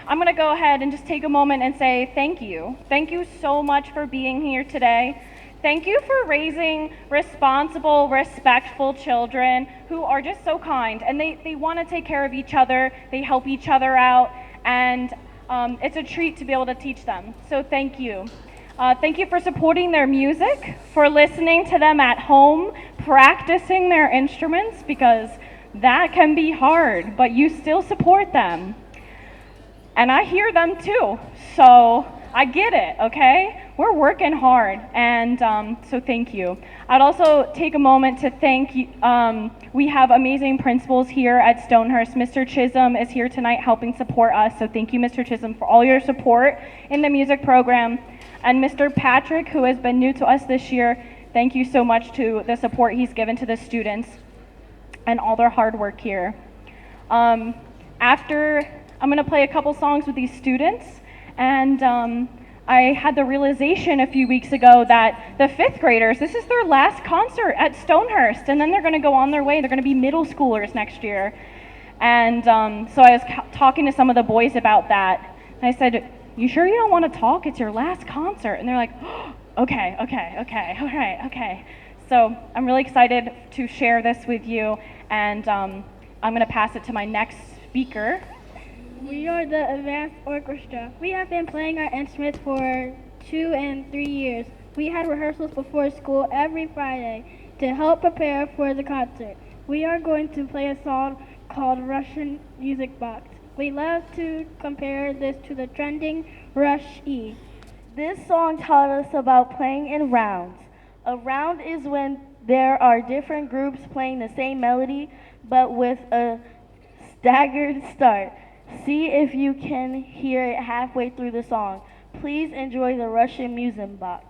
I'm going to go ahead and just take a moment and say thank you. Thank you so much for being here today. Thank you for raising responsible, respectful children who are just so kind, and they want to take care of each other, they help each other out, and it's a treat to be able to teach them. So thank you. Thank you for supporting their music, for listening to them at home, practicing their instruments, because that can be hard, but you still support them. And I hear them too, so I get it, okay? We're working hard, and so thank you. I'd also take a moment to thank you. We have amazing principals here at Stonehurst. Mr. Chisholm is here tonight helping support us, so thank you, Mr. Chisholm, for all your support in the music program. And Mr. Patrick, who has been new to us this year, thank you so much to the support he's given to the students and all their hard work here. After, I'm going to play a couple songs with these students, and I had the realization a few weeks ago that the fifth graders, this is their last concert at Stonehurst, and then they're going to go on their way. They're going to be middle schoolers next year. And so I was talking to some of the boys about that, and I said, "You sure you don't want to talk? It's your last concert." And they're like, oh, okay, all right, okay. So I'm really excited to share this with you, and I'm going to pass it to my next speaker. We are the Advanced Orchestra. We have been playing our instruments for 2 and 3 years. We had rehearsals before school every Friday to help prepare for the concert. We are going to play a song called Russian Music Box. We love to compare this to the trending Rush E. This song taught us about playing in rounds. A round is when there are different groups playing the same melody, but with a staggered start. See if you can hear it halfway through the song. Please enjoy the Russian Music Box.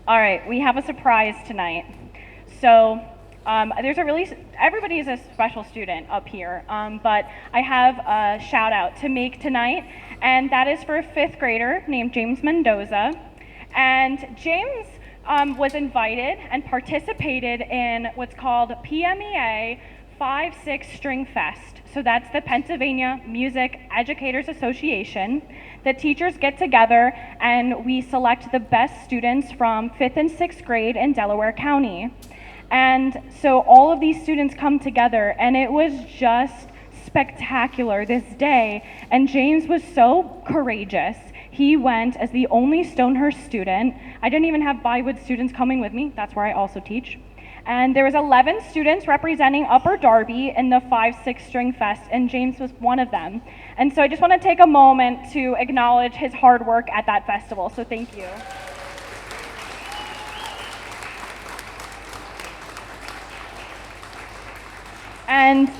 All right, we have a surprise tonight. So there's a really, everybody is a special student up here, but I have a shout out to make tonight, and that is for a fifth grader named James Mendoza. And James was invited and participated in what's called PMEA 5-6 String Fest. So that's the Pennsylvania Music Educators Association. The teachers get together and we select the best students from 5th and 6th grade in Delaware County. And so all of these students come together and it was just spectacular this day. And James was so courageous. He went as the only Stonehurst student. I didn't even have Bywood students coming with me. That's where I also teach. And there was 11 students representing Upper Darby in the 5-6 String Fest, and James was one of them. And so I just want to take a moment to acknowledge his hard work at that festival, so thank you. And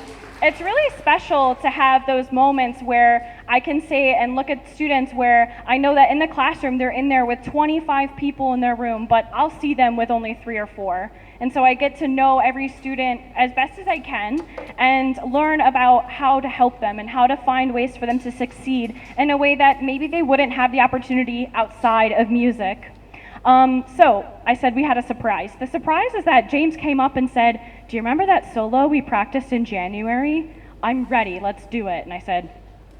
it's really special to have those moments where I can say and look at students where I know that in the classroom they're in there with 25 people in their room, but I'll see them with only 3 or 4. And so I get to know every student as best as I can and learn about how to help them and how to find ways for them to succeed in a way that maybe they wouldn't have the opportunity outside of music. So I said we had a surprise. The surprise is that James came up and said, "Do you remember that solo we practiced in January? I'm ready, let's do it." And I said,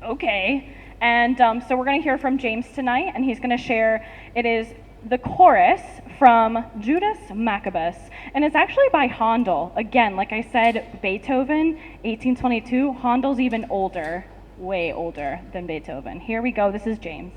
okay. And so we're gonna hear from James tonight, and he's gonna share, it is the chorus from Judas Maccabus. And it's actually by Handel. Again, like I said, Beethoven, 1822. Handel's even older, way older than Beethoven. Here we go, this is James.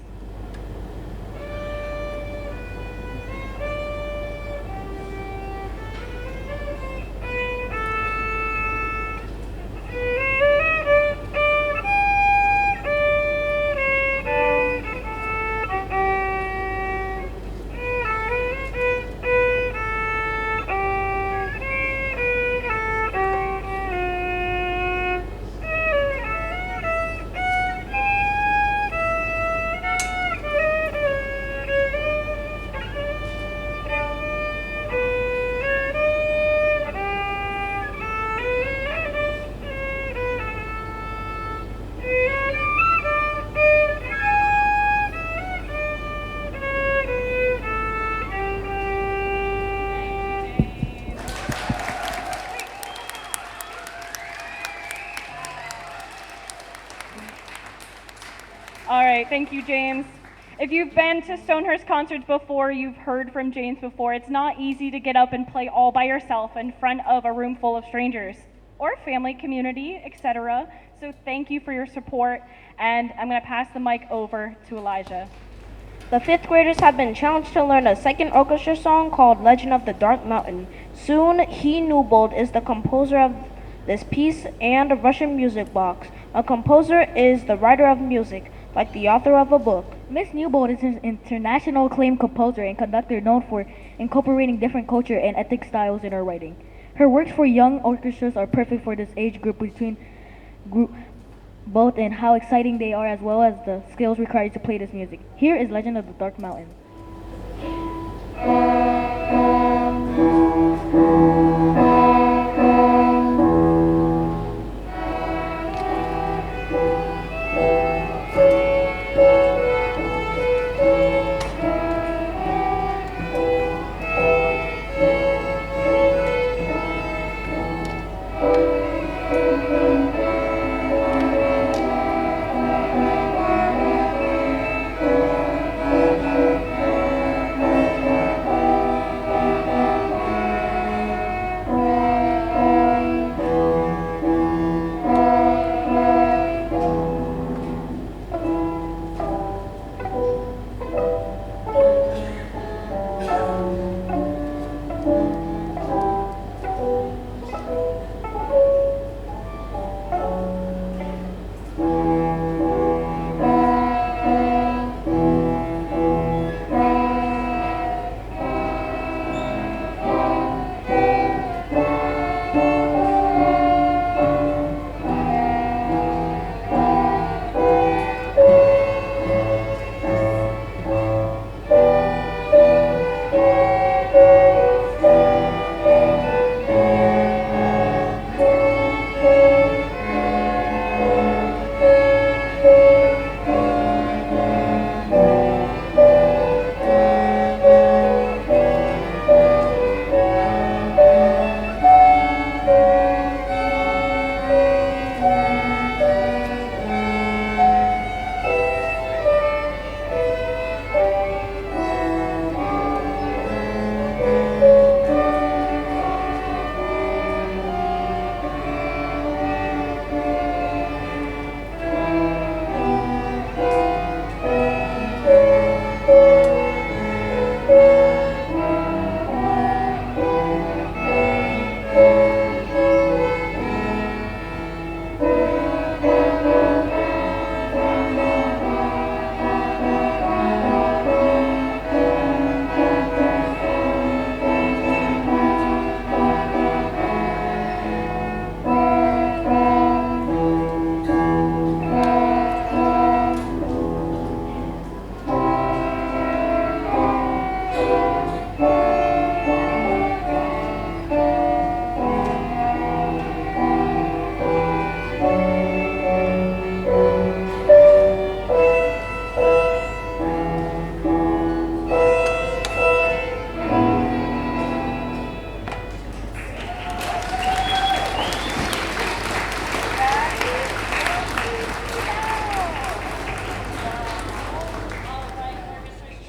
All right, thank you, James. If you've been to Stonehurst concerts before, you've heard from James before. It's not easy to get up and play all by yourself in front of a room full of strangers or family, community, etc. So thank you for your support, and I'm going to pass the mic over to Elijah. The fifth graders have been challenged to learn a second orchestra song called Legend of the Dark Mountain. Soon He Newbold is the composer of this piece and a Russian music box. A composer is the writer of music, like the author of a book. Miss Newbold is an international acclaimed composer and conductor known for incorporating different culture and ethnic styles in her writing. Her works for young orchestras are perfect for this age group both in how exciting they are as well as the skills required to play this music. Here is Legend of the Dark Mountain.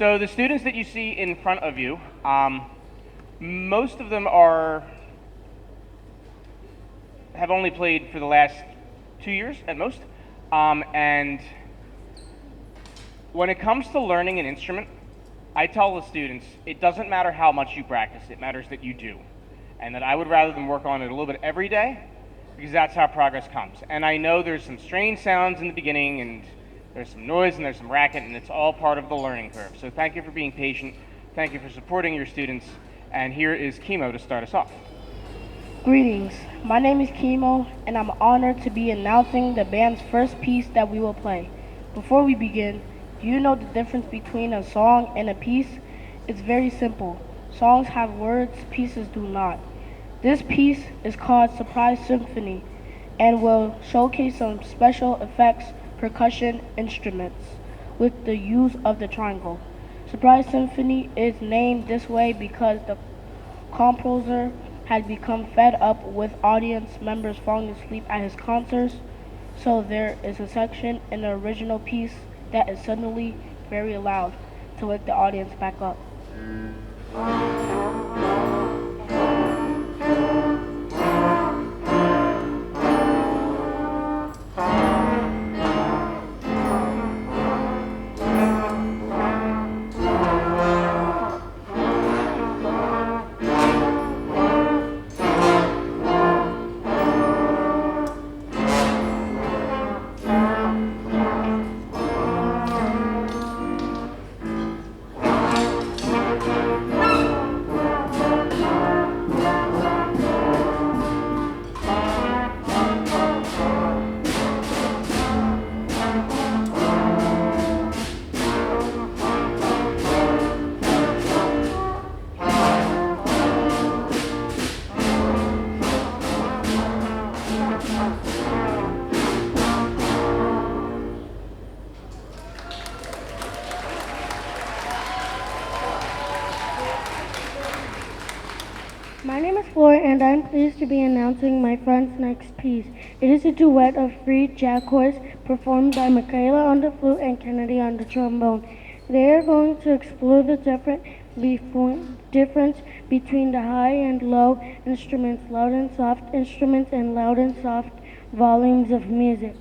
So the students that you see in front of you, most of them have only played for the last 2 years at most, and when it comes to learning an instrument, I tell the students it doesn't matter how much you practice; it matters that you do, and that I would rather them work on it a little bit every day, because that's how progress comes. And I know there's some strange sounds in the beginning, and there's some noise and there's some racket, and it's all part of the learning curve. So thank you for being patient. Thank you for supporting your students. And here is Kimo to start us off. Greetings. My name is Kimo, and I'm honored to be announcing the band's first piece that we will play. Before we begin, do you know the difference between a song and a piece? It's very simple. Songs have words, pieces do not. This piece is called Surprise Symphony and will showcase some special effects, percussion instruments with the use of the triangle. Surprise Symphony is named this way because the composer had become fed up with audience members falling asleep at his concerts, so there is a section in the original piece that is suddenly very loud to wake the audience back up. My name is Floor, and I'm pleased to be announcing my friend's next piece. It is a duet of free jack horse performed by Michaela on the flute and Kennedy on the trombone. They are going to explore the difference between the high and low instruments, loud and soft instruments, and loud and soft volumes of music.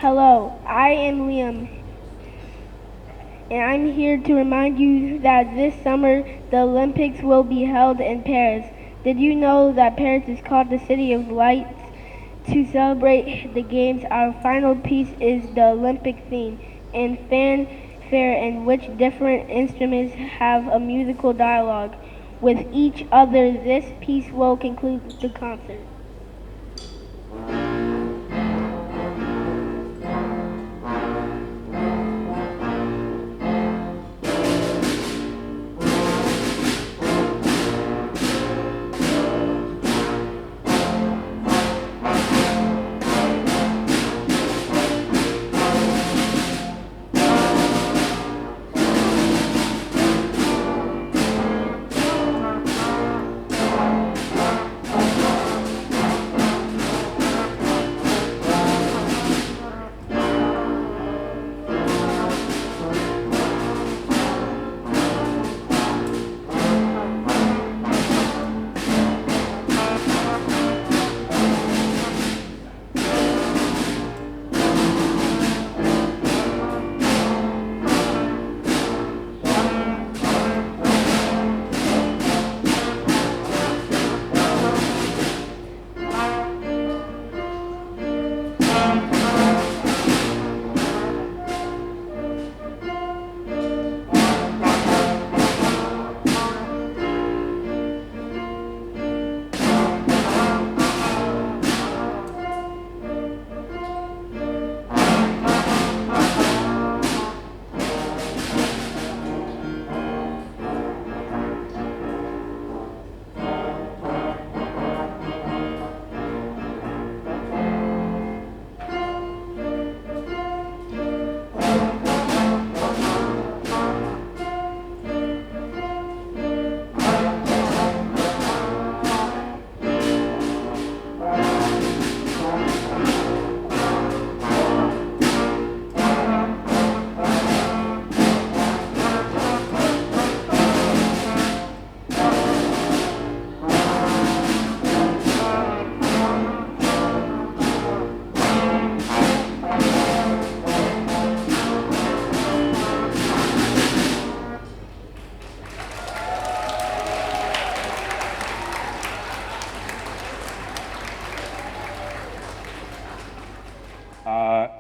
Hello, I am Liam, and I'm here to remind you that this summer the Olympics will be held in Paris. Did you know that Paris is called the City of Lights? To celebrate the games, our final piece is the Olympic theme and fanfare, in which different instruments have a musical dialogue with each other. This piece will conclude the concert.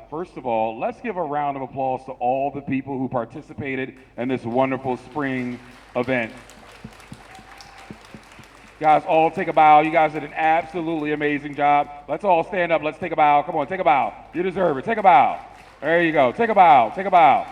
First of all, let's give a round of applause to all the people who participated in this wonderful spring event. Guys, all take a bow. You guys did an absolutely amazing job. Let's all stand up. Let's take a bow. Come on, take a bow. You deserve it. Take a bow. There you go. Take a bow. Take a bow.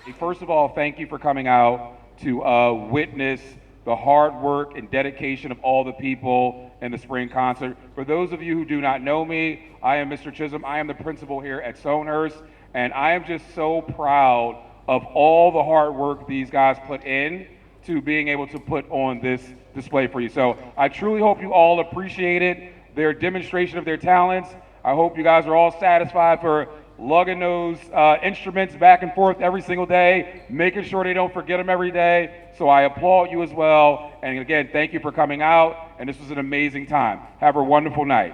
Hey, first of all, thank you for coming out to witness the hard work and dedication of all the people in the spring concert. For those of you who do not know me, I am Mr. Chisholm. I am the principal here at Stonehurst, and I am just so proud of all the hard work these guys put in to being able to put on this display for you. So I truly hope you all appreciated their demonstration of their talents. I hope you guys are all satisfied for lugging those instruments back and forth every single day, making sure they don't forget them every day. So I applaud you as well. And again, thank you for coming out. And this was an amazing time. Have a wonderful night.